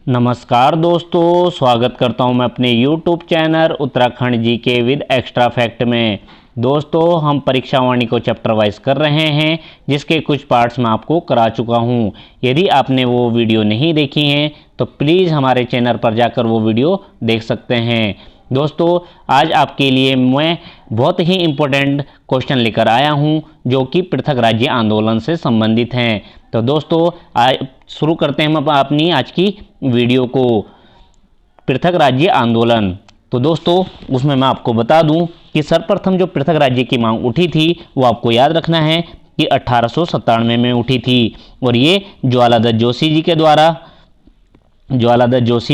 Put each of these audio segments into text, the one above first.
नमस्कार दोस्तों, स्वागत करता हूं मैं अपने YouTube channel Uttarakhand GK with extra fact में। दोस्तों, हम परीक्षा वाणी को चैप्टर वाइज कर रहे हैं, जिसके कुछ पार्ट्स मैं आपको करा चुका हूं। यदि आपने वो वीडियो नहीं देखी हैं तो प्लीज़ हमारे चैनल पर जाकर वो वीडियो देख सकते हैं। दोस्तों, आज आपके लिए मैं बहुत ही इम्पोर्टेंट क्वेश्चन लेकर आया हूं, जो कि पृथक राज्य आंदोलन से संबंधित हैं। तो दोस्तों, शुरू करते हैं हम अपनी आज की वीडियो को। पृथक राज्य आंदोलन, तो दोस्तों उसमें मैं आपको बता दूं कि सर्वप्रथम जो पृथक राज्य की मांग उठी थी वो आपको याद रखना है कि 1897 में उठी थी, और ये ज्वालादत्त जोशी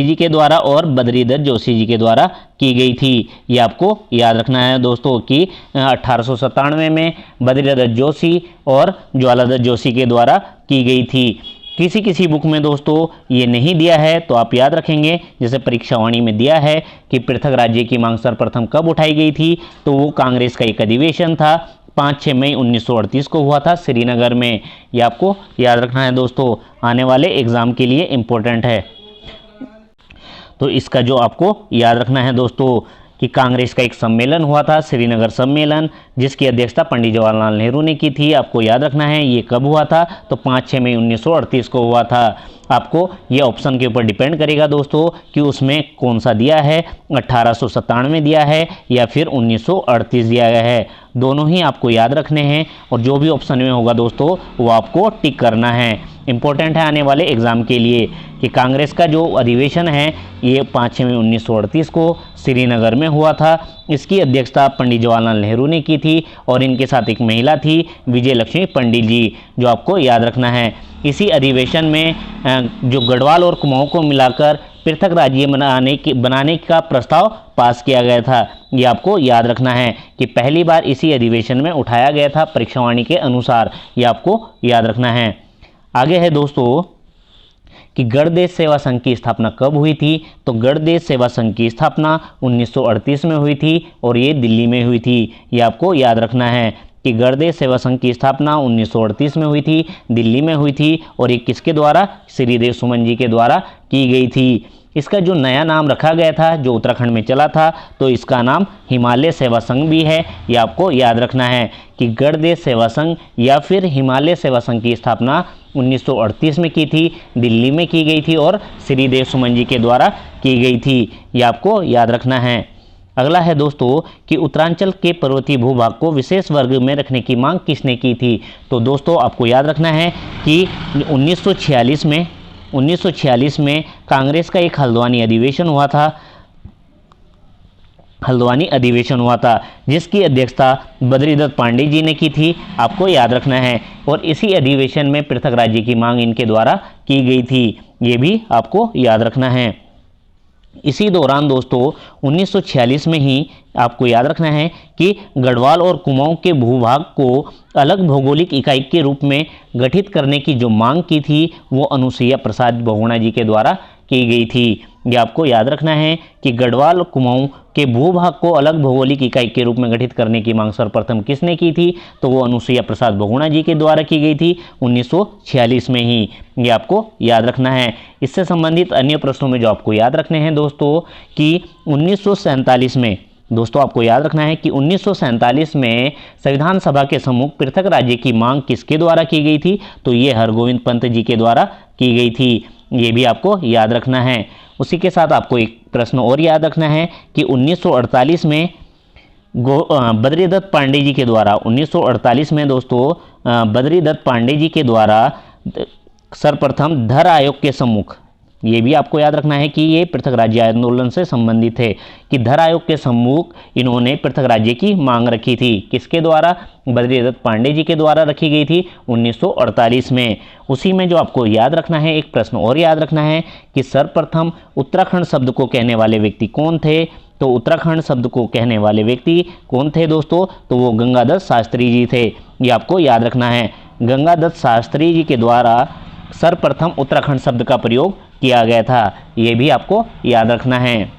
जी के द्वारा और बद्रीदत्त जोशी जी के द्वारा की गई थी। ये आपको याद रखना है दोस्तों कि 1897 में बद्रीदत्त जोशी और ज्वालादत्त जोशी के द्वारा की गई थी। किसी बुक में दोस्तों ये नहीं दिया है तो आप याद रखेंगे, जैसे परीक्षा वाणी में दिया है कि पृथक राज्य की मांग सर्वप्रथम कब उठाई गई थी, तो वो कांग्रेस का एक अधिवेशन था 5-6 मई 1938 को हुआ था श्रीनगर में। ये आपको याद रखना है दोस्तों, आने वाले एग्जाम के लिए इम्पोर्टेंट है। तो इसका जो आपको याद रखना है दोस्तों कि कांग्रेस का एक सम्मेलन हुआ था, श्रीनगर सम्मेलन, जिसकी अध्यक्षता पंडित जवाहरलाल नेहरू ने की थी। आपको याद रखना है ये कब हुआ था, तो 5-6 मई 1938 को हुआ था। आपको ये ऑप्शन के ऊपर डिपेंड करेगा दोस्तों कि उसमें कौन सा दिया है, 1897 दिया है या फिर 1938 दिया गया है। दोनों ही आपको याद रखने हैं, और जो भी ऑप्शन में होगा दोस्तों वो आपको टिक करना है। इम्पोर्टेंट है आने वाले एग्ज़ाम के लिए कि कांग्रेस का जो अधिवेशन है ये 5 मई 1938 को श्रीनगर में हुआ था। इसकी अध्यक्षता पंडित जवाहरलाल नेहरू ने की थी, और इनके साथ एक महिला थी, विजय लक्ष्मी पंडित जी, जो आपको याद रखना है। इसी अधिवेशन में जो गढ़वाल और कुमाऊं को मिलाकर पृथक राज्य बनाने का प्रस्ताव पास किया गया था। ये आपको याद रखना है कि पहली बार इसी अधिवेशन में उठाया गया था परीक्षा वाणी के अनुसार। ये आपको याद रखना है। आगे है दोस्तों कि गणदेश सेवा संघ की स्थापना कब हुई थी, तो गणदेश सेवा संघ की स्थापना 1938 में हुई थी, और ये दिल्ली में हुई थी। ये आपको याद रखना है कि गणदेश सेवा संघ की स्थापना 1938 में हुई थी, दिल्ली में हुई थी, और ये किसके द्वारा, श्रीदेव सुमन जी के द्वारा की गई थी। इसका जो नया नाम रखा गया था, जो उत्तराखंड में चला था, तो इसका नाम हिमालय सेवा संघ भी है। ये आपको याद रखना है कि गणदेश सेवा संघ या फिर हिमालय सेवा संघ की स्थापना 1938 में की थी, दिल्ली में की गई थी, और श्रीदेव सुमन जी के द्वारा की गई थी। ये आपको याद रखना है। अगला है दोस्तों कि उत्तरांचल के पर्वतीय भूभाग को विशेष वर्ग में रखने की मांग किसने की थी, तो दोस्तों आपको याद रखना है कि 1946 में कांग्रेस का एक हल्द्वानी अधिवेशन हुआ था, जिसकी अध्यक्षता बद्रीदत्त पांडे जी ने की थी। आपको याद रखना है, और इसी अधिवेशन में पृथक राज्य की मांग इनके द्वारा की गई थी। ये भी आपको याद रखना है। इसी दौरान दोस्तों 1946 में ही आपको याद रखना है कि गढ़वाल और कुमाऊं के भूभाग को अलग भौगोलिक इकाई के रूप में गठित करने की जो मांग की थी वो अनुसुईया प्रसाद बहुगुणा जी के द्वारा की गई थी। ये आपको याद रखना है कि गढ़वाल और कुमाऊं के भूभाग को अलग भौगोलिक इकाई के रूप में गठित करने की मांग सर्वप्रथम किसने की थी, तो वो अनुसुईया प्रसाद बहुगुणा जी के द्वारा की गई थी 1946 में ही। ये आपको याद रखना है। इससे संबंधित अन्य प्रश्नों में जो आपको याद रखने हैं दोस्तों कि 1947 में, दोस्तों आपको याद रखना है कि 1947 में संविधान सभा के सम्मुख पृथक राज्य की मांग किसके द्वारा की गई थी, तो ये हरगोविंद पंत जी के द्वारा की गई थी। ये भी आपको याद रखना है। उसी के साथ आपको एक प्रश्न और याद रखना है कि 1948 में बद्रीदत्त पांडे जी के द्वारा 1948 में दोस्तों बद्रीदत्त पांडे जी के द्वारा सर्वप्रथम धर आयोग के सम्मुख, ये भी आपको याद रखना है कि ये पृथक राज्य आंदोलन से संबंधित है, कि धर आयोग के सम्मुख इन्होंने पृथक राज्य की मांग रखी थी। किसके द्वारा, बद्रीदत्त पांडे जी के द्वारा रखी गई थी 1948 में। उसी में जो आपको याद रखना है, एक प्रश्न और याद रखना है कि सर्वप्रथम उत्तराखंड शब्द को कहने वाले व्यक्ति कौन थे, तो उत्तराखंड शब्द को कहने वाले व्यक्ति कौन थे दोस्तों, तो वो गंगादत्त शास्त्री जी थे। ये आपको याद रखना है। गंगादत्त शास्त्री जी के द्वारा सर्वप्रथम उत्तराखंड शब्द का प्रयोग किया गया था। ये भी आपको याद रखना है।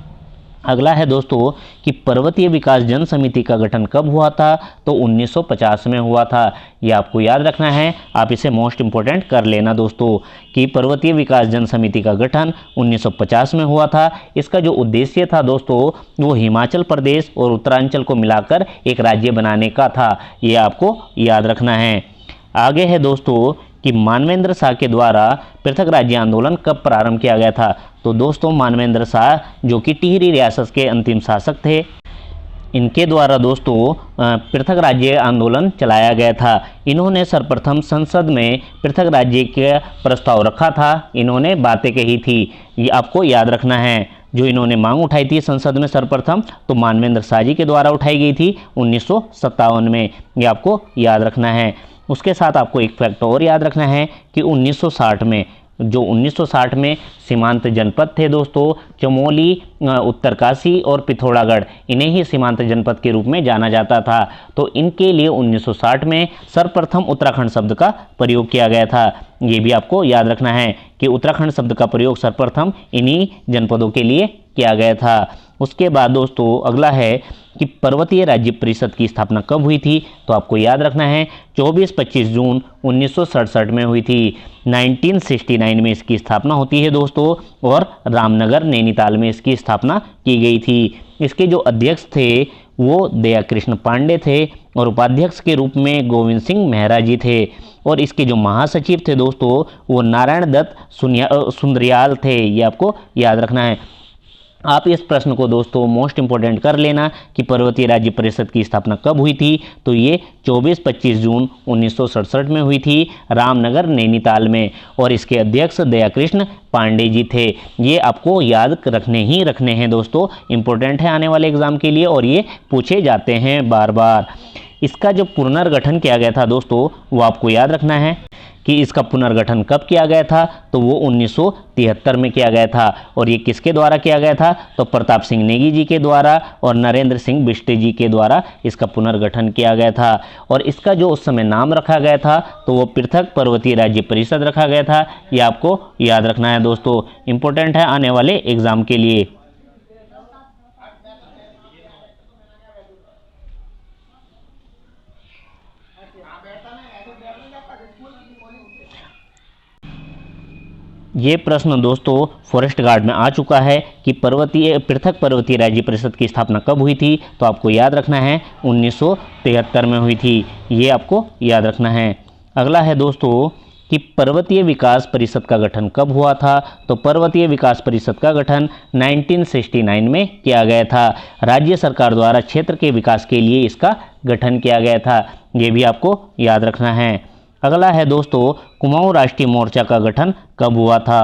अगला है दोस्तों कि पर्वतीय विकास जन समिति का गठन कब हुआ था, तो 1950 में हुआ था। ये आपको याद रखना है, आप इसे मोस्ट इंपॉर्टेंट कर लेना दोस्तों कि पर्वतीय विकास जन समिति का गठन 1950 में हुआ था। इसका जो उद्देश्य था दोस्तों वो हिमाचल प्रदेश और उत्तरांचल को मिलाकर एक राज्य बनाने का था। ये आपको याद रखना है। आगे है दोस्तों कि मानवेंद्र शाह के द्वारा पृथक राज्य आंदोलन कब प्रारंभ किया गया था, तो दोस्तों मानवेंद्र शाह जो कि टिहरी रियासत के अंतिम शासक थे, इनके द्वारा दोस्तों पृथक राज्य आंदोलन चलाया गया था। इन्होंने सर्वप्रथम संसद में पृथक राज्य का प्रस्ताव रखा था, इन्होंने बातें कही थी, ये आपको याद रखना है। जो इन्होंने मांग उठाई थी संसद में सर्वप्रथम, तो मानवेंद्र शाह जी के द्वारा उठाई गई थी 1957 में, ये आपको याद रखना है। उसके साथ आपको एक फैक्ट और याद रखना है कि 1960 में जो 1960 में सीमांत जनपद थे दोस्तों, चमोली, उत्तरकाशी और पिथौरागढ़, इन्हें ही सीमांत जनपद के रूप में जाना जाता था। तो इनके लिए 1960 में सर्वप्रथम उत्तराखंड शब्द का प्रयोग किया गया था। ये भी आपको याद रखना है कि उत्तराखंड शब्द का प्रयोग सर्वप्रथम इन्हीं जनपदों के लिए किया गया था। उसके बाद दोस्तों अगला है कि पर्वतीय राज्य परिषद की स्थापना कब हुई थी, तो आपको याद रखना है 24-25 जून 1967 में हुई थी। 1969 में इसकी स्थापना होती है दोस्तों, और रामनगर नैनीताल में इसकी स्थापना की गई थी। इसके जो अध्यक्ष थे वो दयाकृष्ण पांडे थे और उपाध्यक्ष के रूप में गोविंद सिंह मेहरा जी थे, और इसके जो महासचिव थे दोस्तों वो नारायण दत्त सुंदरियाल थे। ये आपको याद रखना है। आप इस प्रश्न को दोस्तों मोस्ट इंपॉर्टेंट कर लेना कि पर्वतीय राज्य परिषद की स्थापना कब हुई थी, तो ये 24-25 जून 1967 में हुई थी रामनगर नैनीताल में, और इसके अध्यक्ष दयाकृष्ण पांडे जी थे। ये आपको याद रखने हैं दोस्तों, इंपॉर्टेंट है आने वाले एग्जाम के लिए, और ये पूछे जाते हैं बार बार। इसका जो पुनर्गठन किया गया था दोस्तों वो आपको याद रखना है कि इसका पुनर्गठन कब किया गया था, तो वो 1973 में किया गया था। और ये किसके द्वारा किया गया था, तो प्रताप सिंह नेगी जी के द्वारा और नरेंद्र सिंह बिष्ट जी के द्वारा इसका पुनर्गठन किया गया था। और इसका जो उस समय नाम रखा गया था तो वो पृथक पर्वतीय राज्य परिषद रखा गया था। ये आपको याद रखना है दोस्तों, इंपॉर्टेंट है आने वाले एग्जाम के लिए। ये प्रश्न दोस्तों फॉरेस्ट गार्ड में आ चुका है कि पृथक पर्वतीय राज्य परिषद की स्थापना कब हुई थी, तो आपको याद रखना है 1973 में हुई थी। ये आपको याद रखना है। अगला है दोस्तों कि पर्वतीय विकास परिषद का गठन कब हुआ था, तो पर्वतीय विकास परिषद का गठन 1969 में किया गया था। राज्य सरकार द्वारा क्षेत्र के विकास के लिए इसका गठन किया गया था। ये भी आपको याद रखना है। अगला है दोस्तों कुमाऊं राष्ट्रीय मोर्चा का गठन कब हुआ था,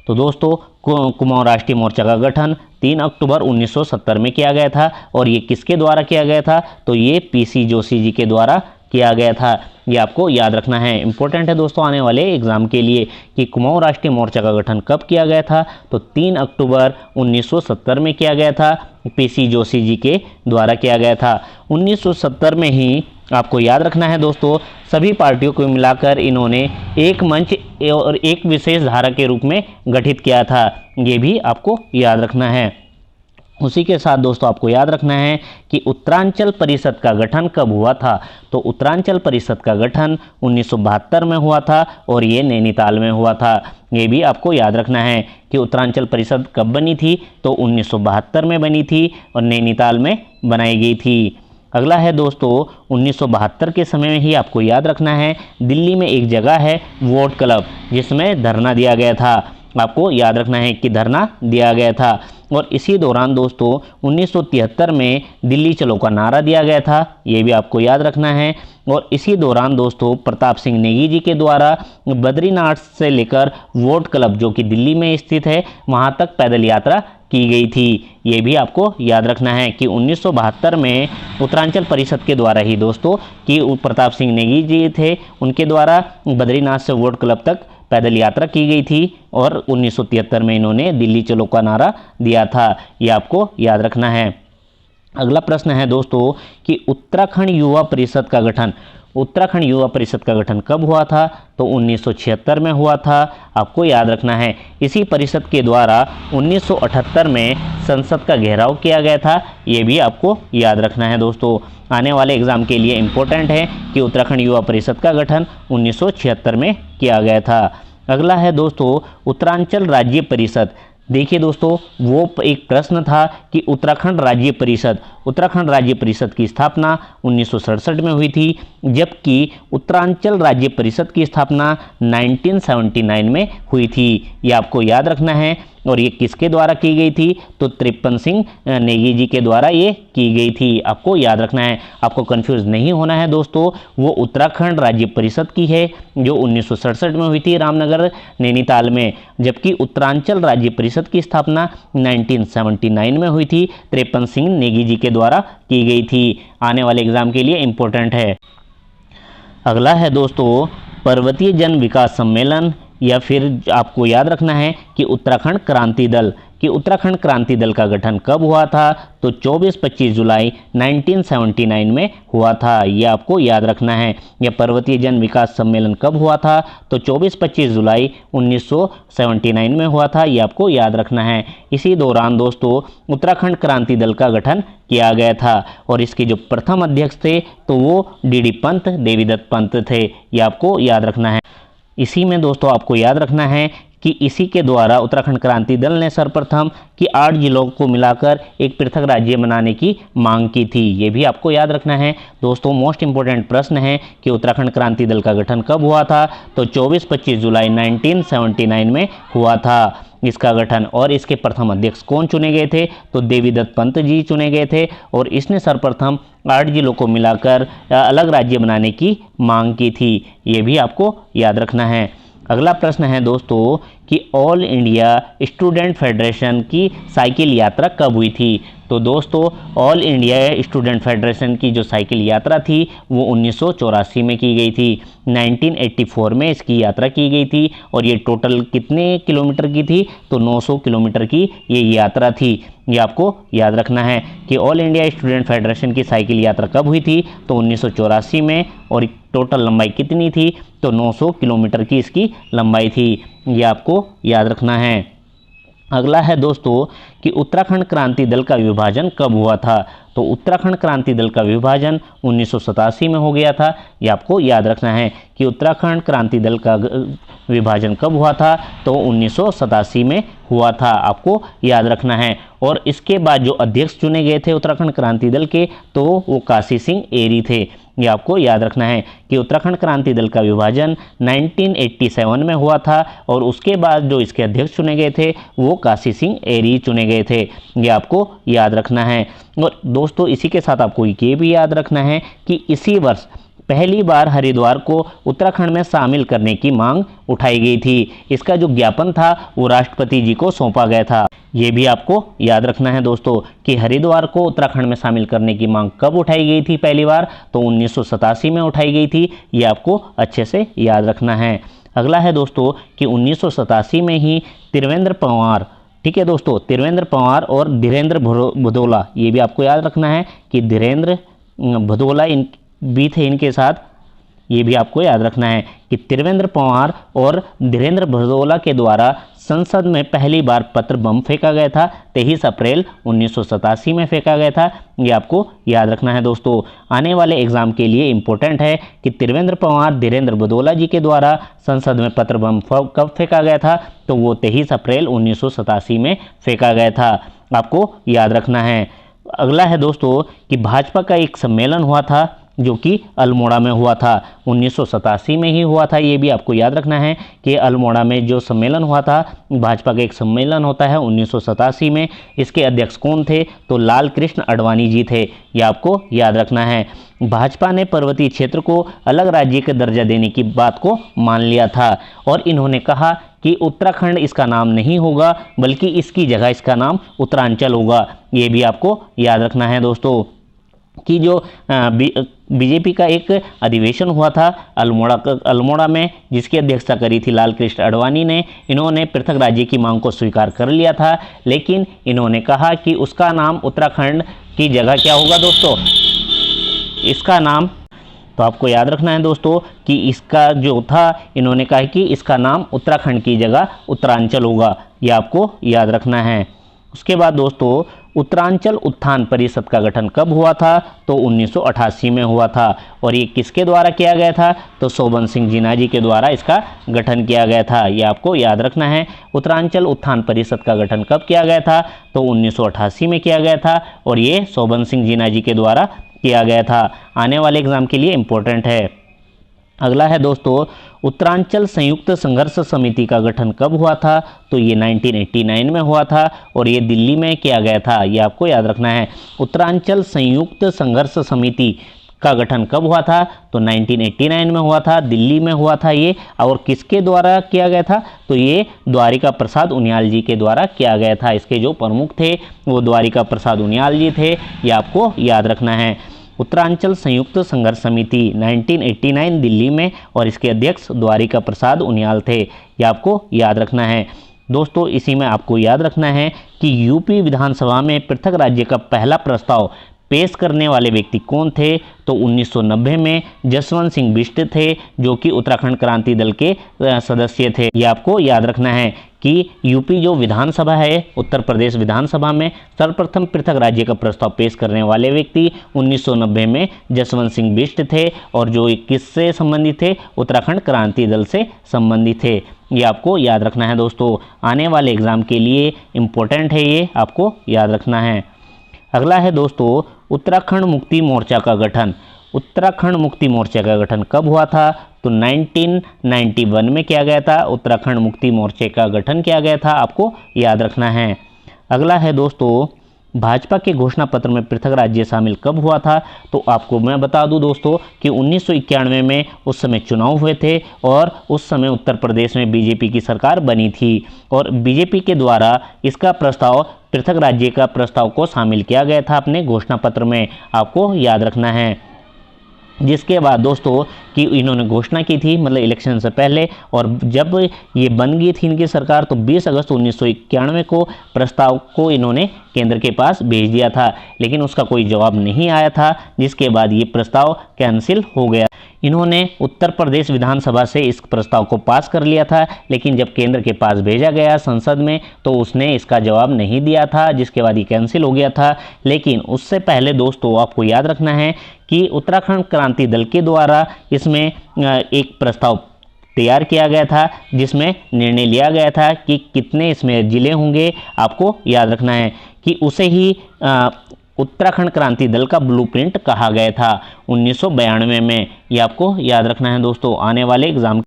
तो दोस्तों कुमाऊं राष्ट्रीय मोर्चा का गठन 3 अक्टूबर 1970 में किया गया था। और ये किसके द्वारा किया गया था, तो ये पीसी जोशी जी के द्वारा किया गया था। ये आपको याद रखना है, इंपॉर्टेंट है दोस्तों आने वाले एग्जाम के लिए कि कुमाऊं राष्ट्रीय मोर्चा का गठन कब किया गया था, तो 3 अक्टूबर 1970 में किया गया था, पीसी जोशी जी के द्वारा किया गया था। 1970 में ही आपको याद रखना है दोस्तों सभी पार्टियों को मिलाकर इन्होंने एक मंच और एक विशेष धारा के रूप में गठित किया था। ये भी आपको याद रखना है। उसी के साथ दोस्तों आपको याद रखना है कि उत्तरांचल परिषद का गठन कब हुआ था, तो उत्तरांचल परिषद का गठन 1972 में हुआ था और ये नैनीताल में हुआ था। ये भी आपको याद रखना है कि उत्तरांचल परिषद कब बनी थी, तो 1972 में बनी थी और नैनीताल में बनाई गई थी। अगला है दोस्तों 1972 के समय में ही आपको याद रखना है दिल्ली में एक जगह है वोट क्लब जिसमें धरना दिया गया था। आपको याद रखना है कि धरना दिया गया था। और इसी दौरान दोस्तों 1973 में दिल्ली चलो का नारा दिया गया था। ये भी आपको याद रखना है। और इसी दौरान दोस्तों प्रताप सिंह नेगी जी के द्वारा बद्रीनाथ से लेकर वोट क्लब जो कि दिल्ली में स्थित है वहाँ तक पैदल यात्रा की गई थी। ये भी आपको याद रखना है कि 1972 में उत्तरांचल परिषद के द्वारा ही दोस्तों कि प्रताप सिंह नेगी जी थे उनके द्वारा बद्रीनाथ से वोट क्लब तक पैदल यात्रा की गई थी और 1973 में इन्होंने दिल्ली चलो का नारा दिया था। ये आपको याद रखना है। अगला प्रश्न है दोस्तों कि उत्तराखंड युवा परिषद का गठन उत्तराखंड युवा परिषद का गठन कब हुआ था? तो 1976 में हुआ था, आपको याद रखना है। इसी परिषद के द्वारा 1978 में संसद का घेराव किया गया था, ये भी आपको याद रखना है दोस्तों। आने वाले एग्जाम के लिए इम्पोर्टेंट है कि उत्तराखंड युवा परिषद का गठन 1976 में किया गया था। अगला है दोस्तों उत्तरांचल राज्य परिषद। देखिए दोस्तों, वो एक प्रश्न था कि उत्तराखंड राज्य परिषद की स्थापना 1967 में हुई थी, जबकि उत्तरांचल राज्य परिषद की स्थापना 1979 में हुई थी। ये आपको याद रखना है। और ये किसके द्वारा की गई थी? तो तृप्पन सिंह नेगी जी के द्वारा ये की गई थी, आपको याद रखना है। आपको कंफ्यूज नहीं होना है दोस्तों, वो उत्तराखंड राज्य परिषद की है जो 1967 में हुई थी रामनगर नैनीताल में, जबकि उत्तरांचल राज्य परिषद की स्थापना 1979 में हुई थी, तृप्पन सिंह नेगी जी के द्वारा की गई थी। आने वाले एग्जाम के लिए इम्पोर्टेंट है। अगला है दोस्तों पर्वतीय जन विकास सम्मेलन, या फिर आपको याद रखना है कि उत्तराखंड क्रांति दल का गठन कब हुआ था? तो 24-25 जुलाई 1979 में हुआ था, ये आपको याद रखना है। यह पर्वतीय जन विकास सम्मेलन कब हुआ था? तो 24-25 जुलाई 1979 में हुआ था, ये आपको याद रखना है। इसी दौरान दोस्तों उत्तराखंड क्रांति दल का गठन किया गया था, और इसके जो प्रथम अध्यक्ष थे तो वो डी पंत, देवीदत्त पंत थे, ये आपको याद रखना है। इसी में दोस्तों आपको याद रखना है कि इसी के द्वारा उत्तराखंड क्रांति दल ने सर्वप्रथम कि 8 जिलों को मिलाकर एक पृथक राज्य बनाने की मांग की थी, ये भी आपको याद रखना है। दोस्तों मोस्ट इंपोर्टेंट प्रश्न है कि उत्तराखंड क्रांति दल का गठन कब हुआ था? तो 24-25 जुलाई 1979 में हुआ था इसका गठन। और इसके प्रथम अध्यक्ष कौन चुने गए थे? तो देवीदत्त पंत जी चुने गए थे, और इसने सर्वप्रथम 8 जिलों को मिलाकर अलग राज्य बनाने की मांग की थी, ये भी आपको याद रखना है। अगला प्रश्न है दोस्तों कि ऑल इंडिया स्टूडेंट फेडरेशन की साइकिल यात्रा कब हुई थी? तो दोस्तों ऑल इंडिया स्टूडेंट फेडरेशन की जो साइकिल यात्रा थी वो 1984 में की गई थी। 1984 में इसकी यात्रा की गई थी, और ये टोटल कितने किलोमीटर की थी? तो 900 किलोमीटर की ये यात्रा थी। ये आपको याद रखना है कि ऑल इंडिया स्टूडेंट फेडरेशन की साइकिल यात्रा कब हुई थी? तो 1984 में, और टोटल लंबाई कितनी थी? तो 900 किलोमीटर की इसकी लंबाई थी, ये आपको याद रखना है। अगला है दोस्तों कि उत्तराखंड क्रांति दल का विभाजन कब हुआ था? तो उत्तराखंड क्रांति दल का विभाजन 1987 में हो गया था, ये आपको याद रखना है कि उत्तराखंड क्रांति दल का विभाजन कब हुआ था? तो 1987 में हुआ था, आपको याद रखना है। और इसके बाद जो अध्यक्ष चुने गए थे उत्तराखंड क्रांति दल के, तो वो काशी सिंह एरी थे, ये आपको याद रखना है कि उत्तराखंड क्रांति दल का विभाजन 1987 में हुआ था, और उसके बाद जो इसके अध्यक्ष चुने गए थे वो काशी सिंह एरी चुने गए थे, ये आपको याद रखना है। और दोस्तों इसी के साथ आपको ये भी याद रखना है कि इसी वर्ष पहली बार हरिद्वार को उत्तराखंड में शामिल करने की मांग उठाई गई थी। इसका जो ज्ञापन था वो राष्ट्रपति जी को सौंपा गया था, ये भी आपको याद रखना है दोस्तों कि हरिद्वार को उत्तराखंड में शामिल करने की मांग कब उठाई गई थी पहली बार? तो 1987 में उठाई गई थी, ये आपको अच्छे से याद रखना है। अगला है दोस्तों कि 1987 में ही त्रिवेंद्र पंवार, ठीक है दोस्तों, त्रिवेंद्र पंवार और धीरेन्द्र भदौला, ये भी आपको याद रखना है कि धीरेन्द्र भदौला भी थे इनके साथ, ये भी आपको याद रखना है कि त्रिवेंद्र पंवार और धीरेन्द्र भदौला के द्वारा संसद में पहली बार पत्र बम फेंका गया था। 23 अप्रैल 1987 में फेंका गया था, ये आपको याद रखना है दोस्तों। आने वाले एग्जाम के लिए इम्पोर्टेंट है कि त्रिवेंद्र पंवार धीरेन्द्र भदौला जी के द्वारा संसद में पत्र बम कब फेंका गया था? तो वो 23 अप्रैल 1987 में फेंका गया था, आपको याद रखना है। अगला है दोस्तों कि भाजपा का एक सम्मेलन हुआ था जो कि अल्मोड़ा में हुआ था, 1987 में ही हुआ था, ये भी आपको याद रखना है कि अल्मोड़ा में जो सम्मेलन हुआ था, भाजपा का एक सम्मेलन होता है 1987 में। इसके अध्यक्ष कौन थे? तो लाल कृष्ण आडवाणी जी थे, ये आपको याद रखना है। भाजपा ने पर्वतीय क्षेत्र को अलग राज्य का दर्जा देने की बात को मान लिया था, और इन्होंने कहा कि उत्तराखंड इसका नाम नहीं होगा बल्कि इसकी जगह इसका नाम उत्तरांचल होगा, ये भी आपको याद रखना है दोस्तों। कि जो बीजेपी का एक अधिवेशन हुआ था अल्मोड़ा में, जिसकी अध्यक्षता करी थी लाल कृष्ण आडवाणी ने, इन्होंने पृथक राज्य की मांग को स्वीकार कर लिया था, लेकिन इन्होंने कहा कि उसका नाम उत्तराखंड की जगह क्या होगा दोस्तों? इसका नाम, तो आपको याद रखना है दोस्तों कि इसका जो था, इन्होंने कहा कि इसका नाम उत्तराखंड की जगह उत्तरांचल होगा, ये आपको याद रखना है। उसके बाद दोस्तों उत्तरांचल उत्थान परिषद का गठन कब हुआ था? तो 1988 में हुआ था। और ये किसके द्वारा किया गया था? तो शोभन सिंह जीना जी के द्वारा इसका गठन किया गया था, ये आपको याद रखना है। उत्तरांचल उत्थान परिषद का गठन कब किया गया था? तो 1988 में किया गया था और ये शोभन सिंह जीना जी के द्वारा किया गया था। आने वाले एग्जाम के लिए इम्पोर्टेंट है। अगला है दोस्तों उत्तरांचल संयुक्त संघर्ष समिति का गठन कब हुआ था? तो ये 1989 में हुआ था और ये दिल्ली में किया गया था, ये आपको याद रखना है। उत्तरांचल संयुक्त संघर्ष समिति का गठन कब हुआ था? तो 1989 में हुआ था, दिल्ली में हुआ था ये। और किसके द्वारा किया गया था? तो ये द्वारिका प्रसाद उनियाल जी के द्वारा किया गया था। इसके जो प्रमुख थे वो द्वारिका प्रसाद उनियाल जी थे, ये आपको याद रखना है। उत्तरांचल संयुक्त संघर्ष समिति 1989 दिल्ली में और इसके अध्यक्ष द्वारिका प्रसाद उनियाल थे, ये आपको याद रखना है। दोस्तों इसी में आपको याद रखना है कि यूपी विधानसभा में पृथक राज्य का पहला प्रस्ताव पेश करने वाले व्यक्ति कौन थे? तो 1990 में जसवंत सिंह बिष्ट थे, जो कि उत्तराखंड क्रांति दल के सदस्य थे। ये आपको याद रखना है कि यूपी जो विधानसभा है, उत्तर प्रदेश विधानसभा में सर्वप्रथम पृथक राज्य का प्रस्ताव पेश करने वाले व्यक्ति 1990 में जसवंत सिंह बिष्ट थे और जो किससे संबंधित थे? उत्तराखंड क्रांति दल से संबंधित थे। ये आपको याद रखना है दोस्तों, आने वाले एग्जाम के लिए इम्पोर्टेंट है, ये आपको याद रखना है। अगला है दोस्तों उत्तराखंड मुक्ति मोर्चा का गठन। उत्तराखंड मुक्ति मोर्चा का गठन कब हुआ था? तो 1991 में किया गया था। उत्तराखंड मुक्ति मोर्चे का गठन किया गया था, आपको याद रखना है। अगला है दोस्तों भाजपा के घोषणा पत्र में पृथक राज्य शामिल कब हुआ था? तो आपको मैं बता दूं दोस्तों कि 1991 में उस समय चुनाव हुए थे और उस समय उत्तर प्रदेश में बीजेपी की सरकार बनी थी और बीजेपी के द्वारा इसका प्रस्ताव, पृथक राज्य का प्रस्ताव को शामिल किया गया था अपने घोषणा पत्र में, आपको याद रखना है। जिसके बाद दोस्तों कि इन्होंने घोषणा की थी, मतलब इलेक्शन से पहले, और जब ये बन गई थी इनकी सरकार तो 20 अगस्त 1991 को प्रस्ताव को इन्होंने केंद्र के पास भेज दिया था, लेकिन उसका कोई जवाब नहीं आया था, जिसके बाद ये प्रस्ताव कैंसिल हो गया। इन्होंने उत्तर प्रदेश विधानसभा से इस प्रस्ताव को पास कर लिया था, लेकिन जब केंद्र के पास भेजा गया संसद में तो उसने इसका जवाब नहीं दिया था, जिसके बाद ये कैंसिल हो गया था। लेकिन उससे पहले दोस्तों आपको याद रखना है कि उत्तराखंड क्रांति दल के द्वारा इसमें एक प्रस्ताव तैयार किया गया था, जिसमें निर्णय लिया गया था कि कितने इसमें जिले होंगे। आपको याद रखना है कि उसे ही उत्तराखंड क्रांति दल का ब्लूप्रिंट कहा गया था 1992 में, ये आपको याद रखना है दोस्तों, आने वाले एग्जाम।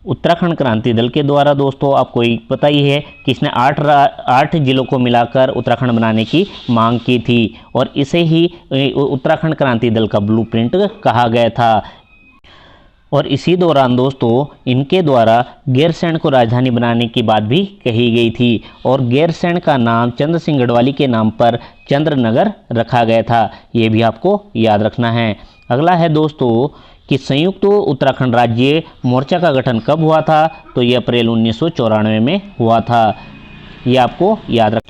उत्तराखंड क्रांति दल के द्वारा दोस्तों आपको पता ही है कि इसने 8 जिलों को मिलाकर उत्तराखंड बनाने की मांग की थी और इसे ही उत्तराखंड क्रांति दल का ब्लूप्रिंट कहा गया था। और इसी दौरान दोस्तों इनके द्वारा गैरसैंण को राजधानी बनाने की बात भी कही गई थी और गैरसैंण का नाम चंद्र सिंह गढ़वाली के नाम पर चंद्रनगर रखा गया था, ये भी आपको याद रखना है। अगला है दोस्तों कि संयुक्त उत्तराखंड राज्य मोर्चा का गठन कब हुआ था? तो ये अप्रैल 1994 में हुआ था, ये आपको याद रख।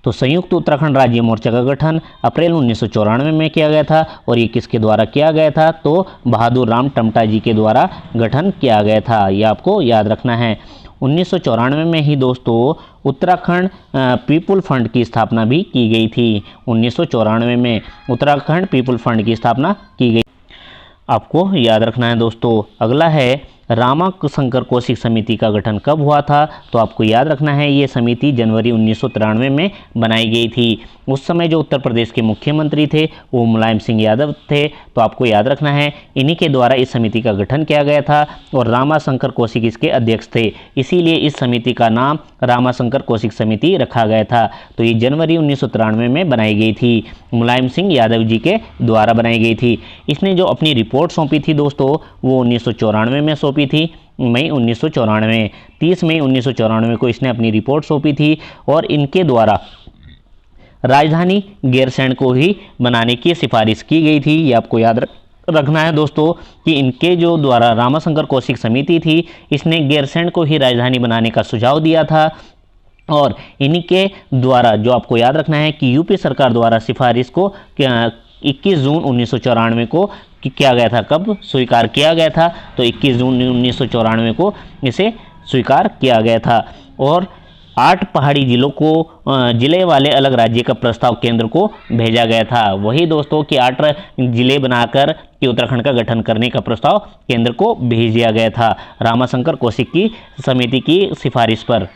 तो संयुक्त उत्तराखंड राज्य मोर्चा का गठन अप्रैल 1994 में किया गया था और ये किसके द्वारा किया गया था? तो बहादुर राम टमटा जी के द्वारा गठन किया गया था, ये आपको याद रखना है। 1994 में ही दोस्तों उत्तराखंड पीपुल फंड की स्थापना भी की गई थी। 1994 में उत्तराखंड पीपुल फंड की स्थापना की गई, आपको याद रखना है दोस्तों। अगला है रामाशंकर कौशिक समिति का गठन कब हुआ था? तो आपको याद रखना है ये समिति जनवरी 1993 में बनाई गई थी। उस समय जो उत्तर प्रदेश के मुख्यमंत्री थे वो मुलायम सिंह यादव थे, तो आपको याद रखना है इन्हीं के द्वारा इस समिति का गठन किया गया था और रामाशंकर कौशिक इसके अध्यक्ष थे, इसीलिए इस समिति का नाम रामाशंकर कौशिक समिति रखा गया था। तो ये जनवरी 1993 में बनाई गई थी, मुलायम सिंह यादव जी के द्वारा बनाई गई थी। इसने जो अपनी रिपोर्ट सौंपी थी दोस्तों वो 1994 में सौंपी थी, मई 1994, 30 मई 1994 को इसने अपनी रिपोर्ट सौंपी थी और इनके द्वारा राजधानी गैरसैंण को ही बनाने की सिफारिश की गई थी। ये आपको याद रखना है दोस्तों कि इनके जो द्वारा रामाशंकर कौशिक समिति थी इसने गैरसैंण को ही राजधानी बनाने का सुझाव दिया था और इन्हीं के द्वारा जो आपको याद रखना है कि यूपी सरकार द्वारा सिफारिश को 21 जून 1994 को किया गया था, कब स्वीकार किया गया था, तो 21 जून 1994 को इसे स्वीकार किया गया था। और 8 पहाड़ी जिलों को जिले वाले अलग राज्य का प्रस्ताव केंद्र को भेजा गया था। वही दोस्तों कि 8 जिले बनाकर कि उत्तराखंड का गठन करने का प्रस्ताव केंद्र को भेज दिया गया था रामाशंकर कौशिक की समिति की सिफारिश पर।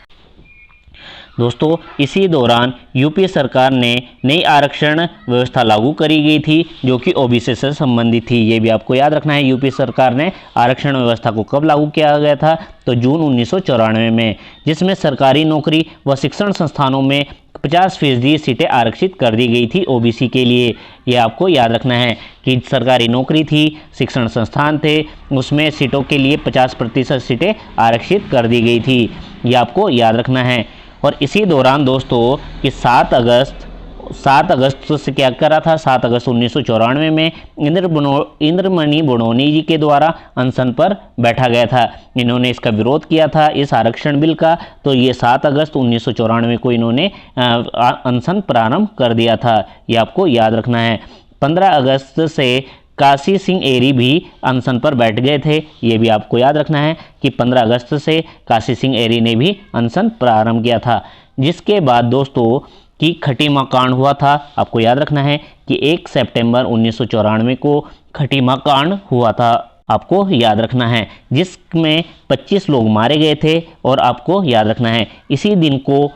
दोस्तों इसी दौरान यूपी सरकार ने नई आरक्षण व्यवस्था लागू करी गई थी जो कि ओबीसी से संबंधित थी। ये भी आपको याद रखना है, यूपी सरकार ने आरक्षण व्यवस्था को कब लागू किया गया था, तो जून 1994 में, जिसमें सरकारी नौकरी व शिक्षण संस्थानों में 50% सीटें आरक्षित कर दी गई थी ओबीसी के लिए। ये आपको याद रखना है कि सरकारी नौकरी थी, शिक्षण संस्थान थे, उसमें सीटों के लिए 50% सीटें आरक्षित कर दी गई थी। ये आपको याद रखना है। और इसी दौरान दोस्तों कि 7 अगस्त से क्या करा था, 7 अगस्त 1994 में इंद्रमणि बड़ोनी जी के द्वारा अनशन पर बैठा गया था। इन्होंने इसका विरोध किया था, इस आरक्षण बिल का। तो ये 7 अगस्त 1994 को इन्होंने अनशन प्रारंभ कर दिया था। ये आपको याद रखना है। 15 अगस्त से काशी सिंह एरी भी अनशन पर बैठ गए थे। ये भी आपको याद रखना है कि 15 अगस्त से काशी सिंह एरी ने भी अनशन प्रारंभ किया था। जिसके बाद दोस्तों कि खटीमा कांड हुआ था। आपको याद रखना है कि 1 सितंबर 1994 को खटीमा कांड हुआ था, आपको याद रखना है, जिसमें 25 लोग मारे गए थे। और आपको याद रखना है इसी दिन को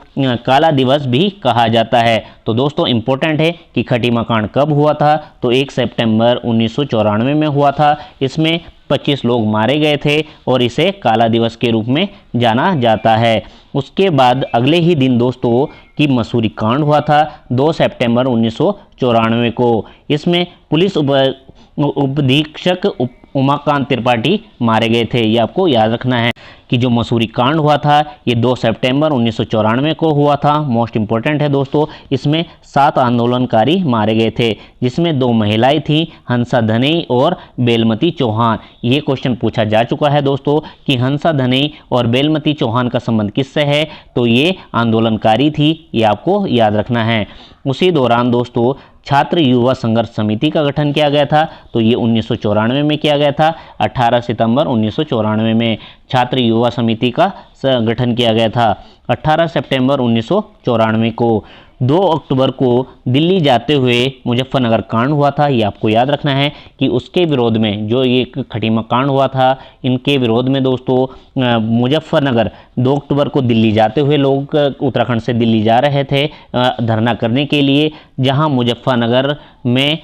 काला दिवस भी कहा जाता है। तो दोस्तों इम्पोर्टेंट है कि खटीमा कांड कब हुआ था, तो 1 सितंबर 1994 में हुआ था। इसमें 25 लोग मारे गए थे और इसे काला दिवस के रूप में जाना जाता है। उसके बाद अगले ही दिन दोस्तों कि मसूरी कांड हुआ था 2 सितंबर 1994 को। इसमें पुलिस उपअधीक्षक उमाकांत त्रिपाठी मारे गए थे। ये आपको याद रखना है कि जो मसूरी कांड हुआ था ये 2 सितंबर 1994 को हुआ था। मोस्ट इम्पोर्टेंट है दोस्तों, इसमें 7 आंदोलनकारी मारे गए थे, जिसमें 2 महिलाएं थीं, हंसा धनई और बेलमती चौहान। ये क्वेश्चन पूछा जा चुका है दोस्तों कि हंसा धनई और बेलमती चौहान का संबंध किससे है, तो ये आंदोलनकारी थी। ये आपको याद रखना है। उसी दौरान दोस्तों छात्र युवा संघर्ष समिति का गठन किया गया था, तो ये 1994 में किया गया था। 18 सितंबर 1994 में छात्र युवा समिति का गठन किया गया था। 18 सितंबर 1994 को 2 अक्टूबर को दिल्ली जाते हुए मुजफ्फरनगर कांड हुआ था। ये आपको याद रखना है कि उसके विरोध में जो ये खटीमा कांड हुआ था, इनके विरोध में दोस्तों मुजफ्फरनगर 2 अक्टूबर को दिल्ली जाते हुए लोग उत्तराखंड से दिल्ली जा रहे थे धरना करने के लिए, जहां मुजफ्फरनगर में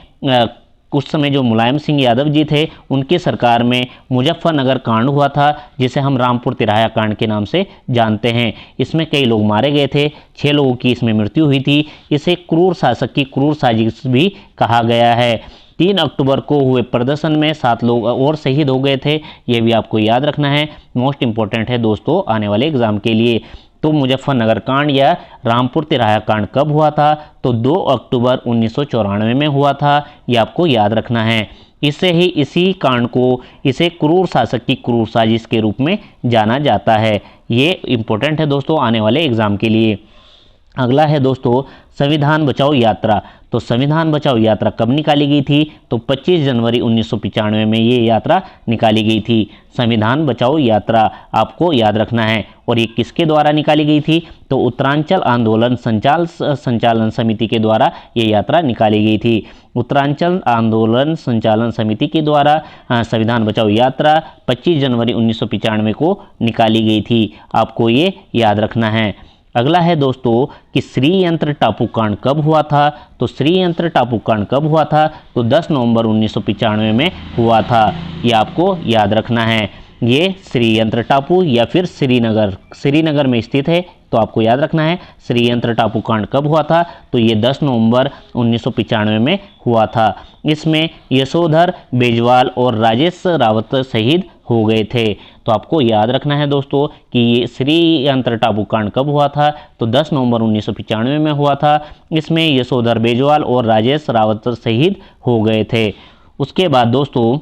उस समय जो मुलायम सिंह यादव जी थे उनकी सरकार में मुजफ्फरनगर कांड हुआ था, जिसे हम रामपुर तिराया कांड के नाम से जानते हैं। इसमें कई लोग मारे गए थे, 6 लोगों की इसमें मृत्यु हुई थी। इसे क्रूर शासक की क्रूर साजिश भी कहा गया है। 3 अक्टूबर को हुए प्रदर्शन में 7 लोग और शहीद हो गए थे। ये भी आपको याद रखना है, मोस्ट इंपॉर्टेंट है दोस्तों आने वाले एग्जाम के लिए। तो मुजफ्फरनगर कांड या रामपुर तिराया कांड कब हुआ था, तो 2 अक्टूबर 1994 में हुआ था। ये आपको याद रखना है। इसी कांड को इसे क्रूर शासक की क्रूर साजिश के रूप में जाना जाता है। ये इंपॉर्टेंट है दोस्तों आने वाले एग्जाम के लिए। अगला है दोस्तों संविधान बचाओ यात्रा। तो संविधान बचाओ यात्रा कब निकाली गई थी, तो 25 जनवरी 1995 में ये यात्रा निकाली गई थी। संविधान बचाओ यात्रा आपको याद रखना है। और ये किसके द्वारा निकाली गई थी, तो उत्तरांचल आंदोलन संचालन समिति के द्वारा ये यात्रा निकाली गई थी। उत्तरांचल आंदोलन संचालन समिति के द्वारा संविधान बचाओ यात्रा 25 जनवरी 1995 को निकाली गई थी। आपको ये याद रखना है। अगला है दोस्तों कि श्रीयंत्र टापू कांड कब हुआ था, तो श्रीयंत्र टापू कांड कब हुआ था, तो 10 नवंबर 1995 में हुआ था। ये आपको याद रखना है। ये श्रीयंत्र टापू या फिर श्रीनगर में स्थित है, तो आपको याद रखना है श्रीयंत्र टापू कांड कब हुआ था, तो ये 10 नवंबर 1995 में हुआ था। इसमें यशोधर बेजवाल और राजेश रावत शहीद हो गए थे। तो आपको याद रखना है दोस्तों कि ये श्रीयंत्र टापू कांड कब हुआ था, तो 10 नवंबर 1995 में हुआ था। इसमें यशोधर बेजवाल और राजेश रावत शहीद हो गए थे। उसके बाद दोस्तों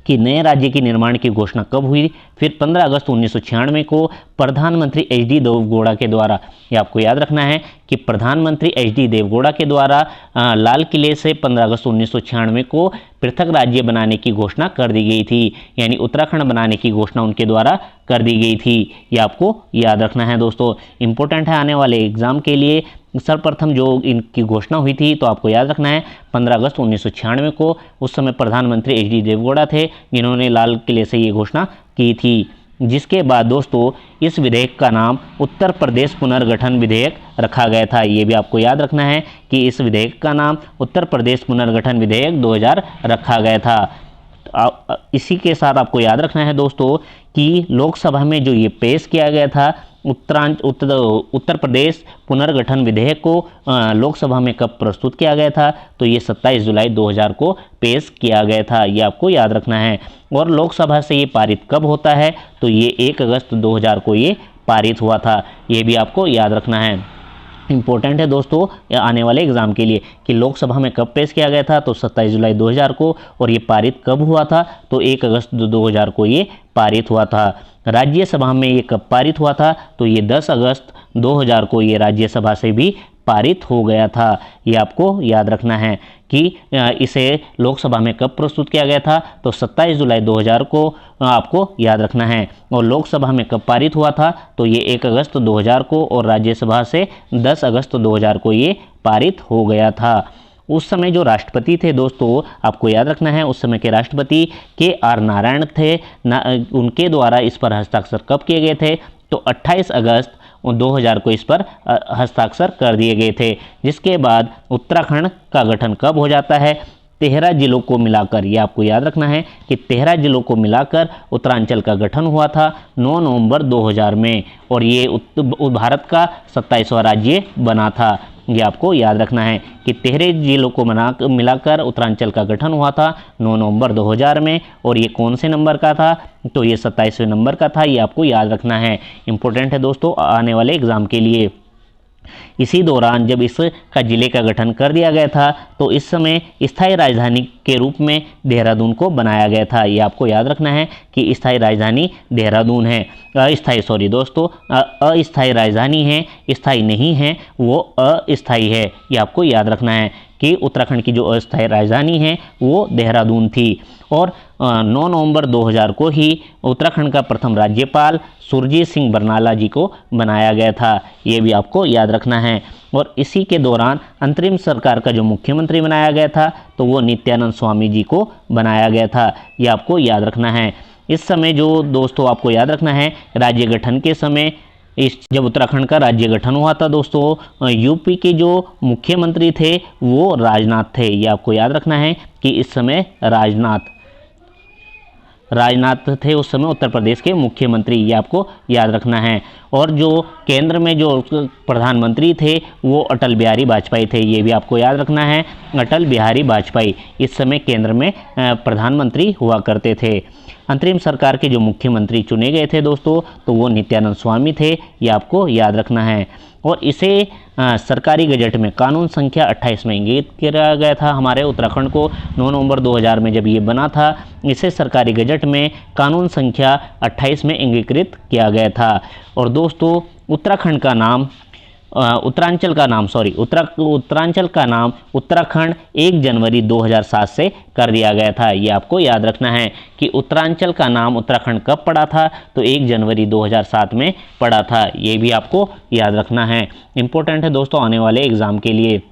कि नए राज्य के निर्माण की घोषणा कब हुई? फिर 15 अगस्त 1996 को प्रधानमंत्री एच.डी. देवगौड़ा के द्वारा, ये आपको याद रखना है कि प्रधानमंत्री एच.डी. देवगौड़ा के द्वारा लाल किले से 15 अगस्त 1996 को पृथक राज्य बनाने की घोषणा कर दी गई थी, यानी उत्तराखंड बनाने की घोषणा उनके द्वारा कर दी गई थी। ये आपको याद रखना है दोस्तों, इंपॉर्टेंट है आने वाले एग्जाम के लिए। सर्वप्रथम जो इनकी घोषणा हुई थी तो आपको याद रखना है 15 अगस्त 1996 को। उस समय प्रधानमंत्री एच.डी. देवगौड़ा थे जिन्होंने लाल किले से ये घोषणा की थी। जिसके बाद दोस्तों इस विधेयक का नाम उत्तर प्रदेश पुनर्गठन विधेयक रखा गया था। ये भी आपको याद रखना है कि इस विधेयक का नाम उत्तर प्रदेश पुनर्गठन विधेयक 2000 रखा गया था। इसी के साथ आपको याद रखना है दोस्तों कि लोकसभा में जो ये पेश किया गया था उत्तर प्रदेश पुनर्गठन विधेयक को लोकसभा में कब प्रस्तुत किया गया था? तो ये 27 जुलाई 2000 को पेश किया गया था। ये आपको याद रखना है। और लोकसभा से ये पारित कब होता है? तो ये 1 अगस्त 2000 को ये पारित हुआ था। ये भी आपको याद रखना है, इंपॉर्टेंट है दोस्तों आने वाले एग्जाम के लिए कि लोकसभा में कब पेश किया गया था? तो 27 जुलाई 2000 को। और ये पारित कब हुआ था? तो 1 अगस्त 2000 को ये पारित हुआ था। राज्यसभा में ये कब पारित हुआ था? तो ये 10 अगस्त 2000 को ये राज्यसभा से भी पारित हो गया था। ये आपको याद रखना है कि इसे लोकसभा में कब प्रस्तुत किया गया था? तो 27 जुलाई 2000 को आपको याद रखना है। और लोकसभा में कब पारित हुआ था? तो ये 1 अगस्त 2000 को। और राज्यसभा से 10 अगस्त 2000 को ये पारित हो गया था। उस समय जो राष्ट्रपति थे दोस्तों आपको याद रखना है, उस समय के राष्ट्रपति के.आर. नारायण थे। उनके द्वारा इस पर हस्ताक्षर कब किए गए थे? तो 28 अगस्त 2000 को इस पर हस्ताक्षर कर दिए गए थे। जिसके बाद उत्तराखंड का गठन कब हो जाता है? 13 जिलों को मिलाकर, ये आपको याद रखना है कि 13 जिलों को मिलाकर उत्तरांचल का गठन हुआ था 9 नवंबर 2000 में। और ये भारत का 27वां राज्य बना था। ये आपको याद रखना है कि 13 जिलों को मिलाकर उत्तरांचल का गठन हुआ था 9 नवंबर 2000 में। और ये कौन से नंबर का था? तो ये 27वें नंबर का था। ये आपको याद रखना है, इंपॉर्टेंट है दोस्तों आने वाले एग्जाम के लिए। इसी दौरान जब इसका जिले का गठन कर दिया गया था तो इस समय स्थायी राजधानी के रूप में देहरादून को बनाया गया था। ये आपको याद रखना है कि स्थायी राजधानी देहरादून है। अस्थाई दोस्तों अस्थायी राजधानी है, स्थायी नहीं है, वो अस्थायी है। ये आपको याद रखना है कि उत्तराखंड की जो अस्थायी राजधानी है वो देहरादून थी। और 9 नवंबर 2000 को ही उत्तराखंड का प्रथम राज्यपाल सुरजीत सिंह बरनाला जी को बनाया गया था। ये भी आपको याद रखना है। और इसी के दौरान अंतरिम सरकार का जो मुख्यमंत्री बनाया गया था तो वो नित्यानंद स्वामी जी को बनाया गया था। ये आपको याद रखना है। इस समय जो दोस्तों आपको याद रखना है राज्य गठन के समय जब उत्तराखंड का राज्य गठन हुआ था दोस्तों यूपी के जो मुख्यमंत्री थे वो राजनाथ थे। ये आपको याद रखना है कि इस समय राजनाथ थे उस समय उत्तर प्रदेश के मुख्यमंत्री। ये आपको याद रखना है। और जो केंद्र में जो प्रधानमंत्री थे वो अटल बिहारी वाजपेयी थे। ये भी आपको याद रखना है, अटल बिहारी वाजपेयी इस समय केंद्र में प्रधानमंत्री हुआ करते थे। अंतरिम सरकार के जो मुख्यमंत्री चुने गए थे दोस्तों तो वो नित्यानंद स्वामी थे। ये आपको याद रखना है। और इसे सरकारी गजट में कानून संख्या 28 में इंगित किया गया था। हमारे उत्तराखंड को 9 नवंबर 2000 में जब ये बना था इसे सरकारी गजट में कानून संख्या 28 में इंगीकृत किया गया था। और दोस्तों उत्तराखंड का नाम उत्तरांचल का नाम उत्तराखंड 1 जनवरी 2007 से कर दिया गया था। ये आपको याद रखना है कि उत्तरांचल का नाम उत्तराखंड कब पड़ा था? तो 1 जनवरी 2007 में पड़ा था। ये भी आपको याद रखना है, इंपॉर्टेंट है दोस्तों आने वाले एग्जाम के लिए।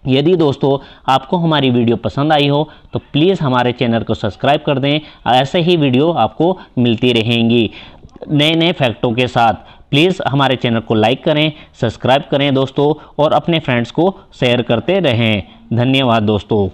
यदि दोस्तों आपको हमारी वीडियो पसंद आई हो तो प्लीज़ हमारे चैनल को सब्सक्राइब कर दें। ऐसे ही वीडियो आपको मिलती रहेंगी नए फैक्टों के साथ। प्लीज़ हमारे चैनल को लाइक करें, सब्सक्राइब करें दोस्तों और अपने फ्रेंड्स को शेयर करते रहें। धन्यवाद दोस्तों।